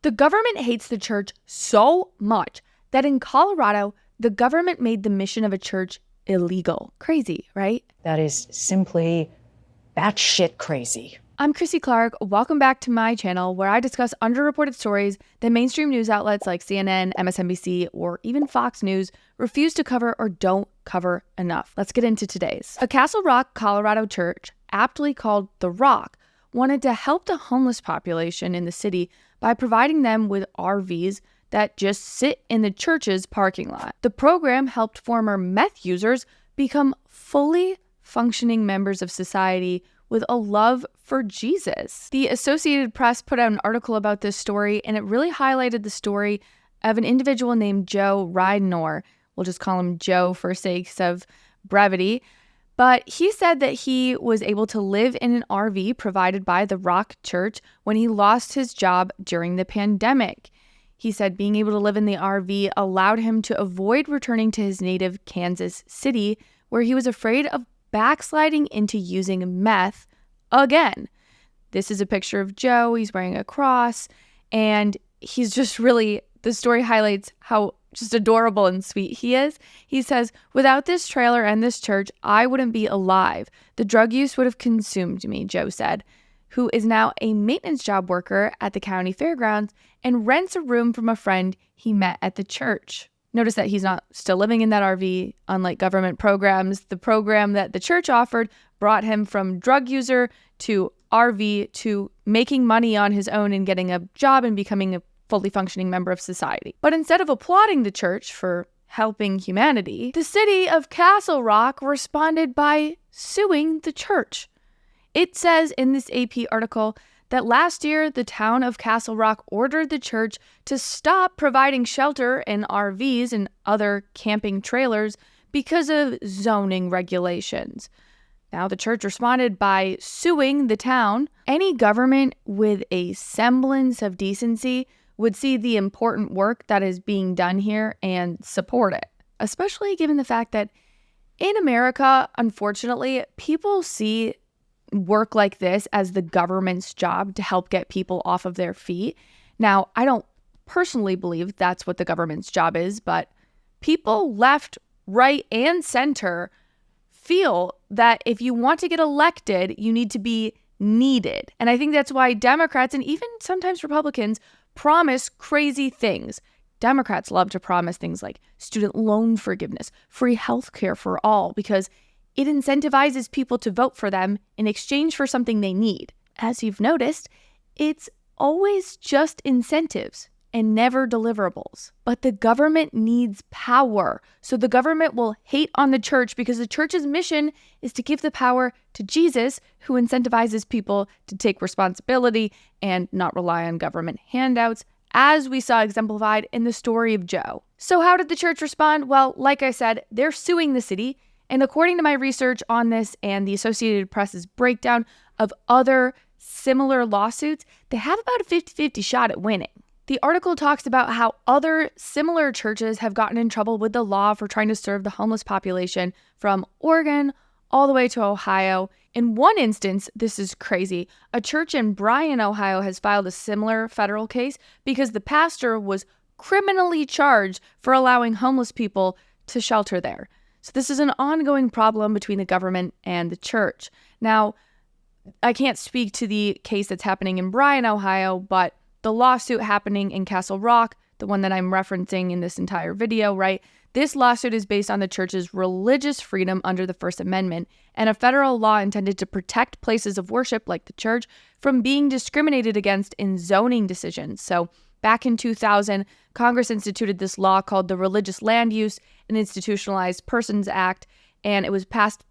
The government hates the church so much that in Colorado, the government made the mission of a church illegal. Crazy, right? That is simply batshit crazy. I'm Chrissy Clark. Welcome back to my channel where I discuss underreported stories that mainstream news outlets like CNN, MSNBC, or even Fox News refuse to cover or don't cover enough. Let's get into today's. A Castle Rock, Colorado church, aptly called The Rock, wanted to help the homeless population in the city by providing them with RVs that just sit in the church's parking lot. The program helped former meth users become fully functioning members of society with a love for Jesus. The Associated Press put out an article about this story, and it really highlighted the story of an individual named Joe Ridenour. We'll just call him Joe for sakes of brevity. But he said that he was able to live in an RV provided by the Rock Church when he lost his job during the pandemic. He said being able to live in the RV allowed him to avoid returning to his native Kansas City, where he was afraid of backsliding into using meth again. This is a picture of Joe. He's wearing a cross, and he's just really, the story highlights how just adorable and sweet he is. He says, "Without this trailer and this church, I wouldn't be alive. The drug use would have consumed me," Joe said, who is now a maintenance job worker at the county fairgrounds and rents a room from a friend he met at the church. Notice that he's not still living in that RV. Unlike government programs, the program that the church offered brought him from drug user to RV to making money on his own and getting a job and becoming a fully functioning member of society. But instead of applauding the church for helping humanity, the city of Castle Rock responded by suing the church. It says in this AP article that last year, the town of Castle Rock ordered the church to stop providing shelter in RVs and other camping trailers because of zoning regulations. Now, the church responded by suing the town. Any government with a semblance of decency would see the important work that is being done here and support it, especially given the fact that in America, unfortunately, people see work like this as the government's job to help get people off of their feet. Now, I don't personally believe that's what the government's job is, but people left, right, and center feel that if you want to get elected, you need to be needed. And I think that's why Democrats and even sometimes Republicans promise crazy things. Democrats love to promise things like student loan forgiveness, free health care for all, because it incentivizes people to vote for them in exchange for something they need. As you've noticed, it's always just incentives and never deliverables. But the government needs power. So the government will hate on the church because the church's mission is to give the power to Jesus, who incentivizes people to take responsibility and not rely on government handouts, as we saw exemplified in the story of Joe. So how did the church respond? Well, like I said, they're suing the city. And according to my research on this and the Associated Press's breakdown of other similar lawsuits, they have about a 50-50 shot at winning. The article talks about how other similar churches have gotten in trouble with the law for trying to serve the homeless population from Oregon all the way to Ohio. In one instance, this is crazy, a church in Bryan, Ohio has filed a similar federal case because the pastor was criminally charged for allowing homeless people to shelter there. So this is an ongoing problem between the government and the church. Now, I can't speak to the case that's happening in Bryan, Ohio, but the lawsuit happening in Castle Rock, the one that I'm referencing in this entire video, right? This lawsuit is based on the church's religious freedom under the First Amendment and a federal law intended to protect places of worship like the church from being discriminated against in zoning decisions. So back in 2000, Congress instituted this law called the Religious Land Use and Institutionalized Persons Act, and it was passed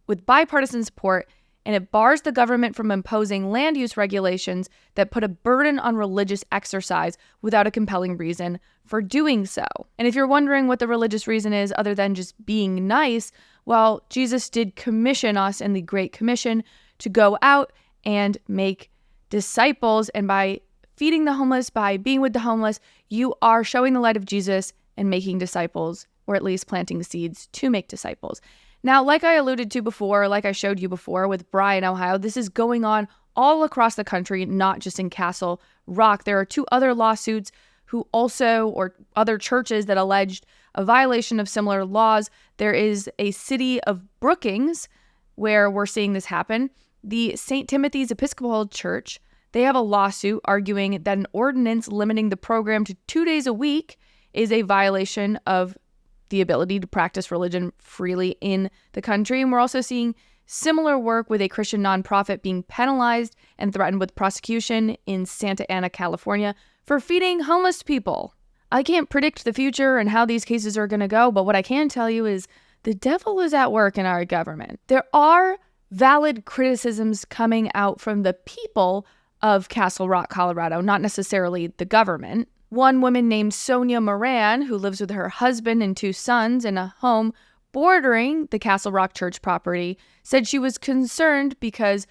with bipartisan support, and it bars the government from imposing land use regulations that put a burden on religious exercise without a compelling reason for doing so. And if you're wondering what the religious reason is other than just being nice, well, Jesus did commission us in the Great Commission to go out and make disciples, and by feeding the homeless, by being with the homeless, you are showing the light of Jesus and making disciples, or at least planting the seeds to make disciples. Now, like I alluded to before, like I showed you before with Bryan, Ohio, this is going on all across the country, not just in Castle Rock. There are 2 other lawsuits or other churches that alleged a violation of similar laws. There is a city of Brookings where we're seeing this happen. The St. Timothy's Episcopal Church, they have a lawsuit arguing that an ordinance limiting the program to 2 days a week is a violation of the ability to practice religion freely in the country. And we're also seeing similar work with a Christian nonprofit being penalized and threatened with prosecution in Santa Ana, California, for feeding homeless people. I can't predict the future and how these cases are going to go, but what I can tell you is the devil is at work in our government. There are valid criticisms coming out from the people of Castle Rock, Colorado, not necessarily the government. One woman named Sonia Moran, who lives with her husband and 2 sons in a home bordering the Castle Rock church property, said she was concerned because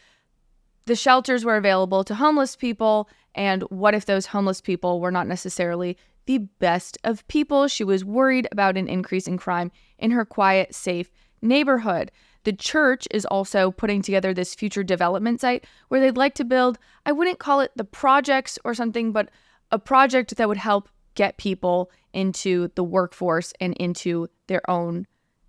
the shelters were available to homeless people, and what if those homeless people were not necessarily the best of people? She was worried about an increase in crime in her quiet, safe neighborhood. The church is also putting together this future development site where they'd like to build, I wouldn't call it the projects or something, but a project that would help get people into the workforce and into their own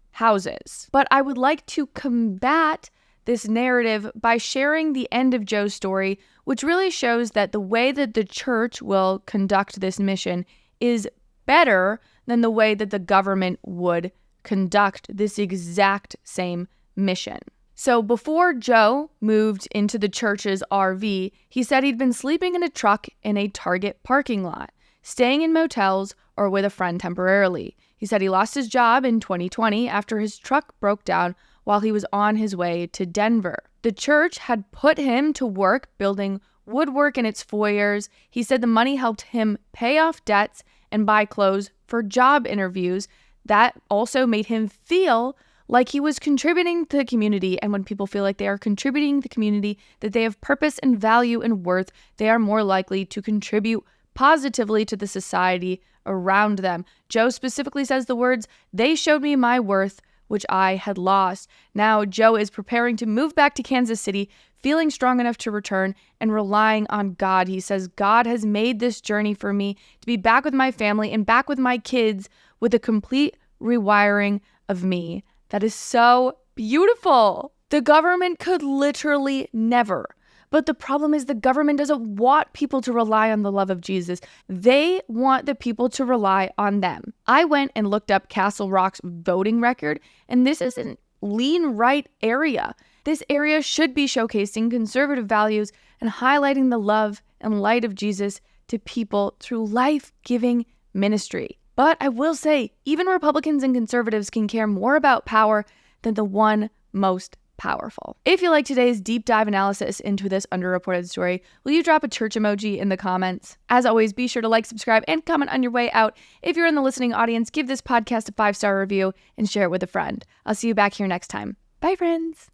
houses. But I would like to combat this narrative by sharing the end of Joe's story, which really shows that the way that the church will conduct this mission is better than the way that the government would conduct this exact same mission. So before Joe moved into the church's RV, he said he'd been sleeping in a truck in a Target parking lot, staying in motels or with a friend temporarily. He said he lost his job in 2020 after his truck broke down while he was on his way to Denver. The church had put him to work building woodwork in its foyers. He said the money helped him pay off debts and buy clothes for job interviews. That also made him feel like he was contributing to the community. And when people feel like they are contributing to the community, that they have purpose and value and worth, they are more likely to contribute positively to the society around them. Joe specifically says the words, "They showed me my worth, which I had lost." Now Joe is preparing to move back to Kansas City, feeling strong enough to return and relying on God. He says, God has made this journey for me to be back with my family and back with my kids with a complete rewiring of me. That is so beautiful. The government could literally never. But the problem is the government doesn't want people to rely on the love of Jesus. They want the people to rely on them. I went and looked up Castle Rock's voting record, and this is a lean right area. This area should be showcasing conservative values and highlighting the love and light of Jesus to people through life-giving ministry. But I will say, even Republicans and conservatives can care more about power than the one most powerful. If you like today's deep dive analysis into this underreported story, will you drop a church emoji in the comments? As always, be sure to like, subscribe, and comment on your way out. If you're in the listening audience, give this podcast a 5-star review and share it with a friend. I'll see you back here next time. Bye, friends.